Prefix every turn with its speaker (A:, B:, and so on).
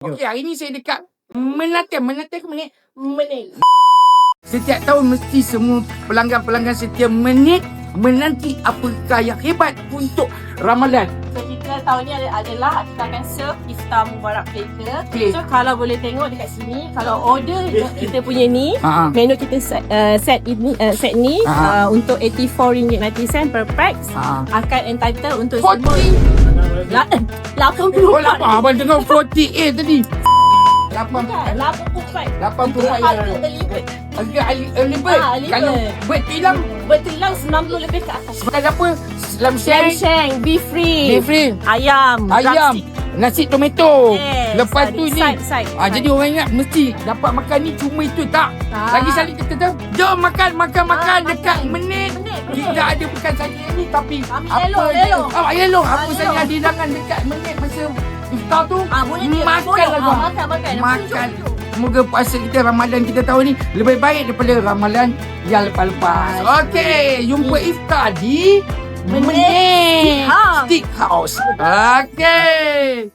A: Okey, hari ni saya dekat Melati menit. Setiap tahun mesti semua pelanggan-pelanggan setiap menit menanti apakah yang hebat untuk Ramadan.
B: So kita tahun ni adalah kita akan serve iftar mubarak platter.
A: Okay.
B: So kalau boleh tengok dekat sini, kalau order kita punya ni, menu kita set ni untuk RM84.90 per pax, akan entitled untuk
A: 40.
B: semua 80.
A: Oh, abang dengar 48 tadi.
B: 84.
A: 84.
B: Harga delivered.
A: Harga Alibet. Kalau buat tilam
B: Bertilang 90 lebih ke atas.
A: sebagai apa? Lam
B: Sheng, beef free.
A: Beef free.
B: Ayam.
A: Nasi tomato.
B: Yes,
A: Lepas tu ni
B: side.
A: jadi orang ingat mesti dapat makan ni cuma itu tak. Lagi sekali kita kata jom makan dekat menit. Kita ada bukan saja ni tapi yellow. Apa saja ada hidangan dekat menit masa iftar tu. Makan. Semoga puasa kita Ramadan kita tahun ni lebih baik daripada Ramadan yang lepas-lepas. Okey, jumpa iftar di
B: Menit
A: Steakhouse. Okey.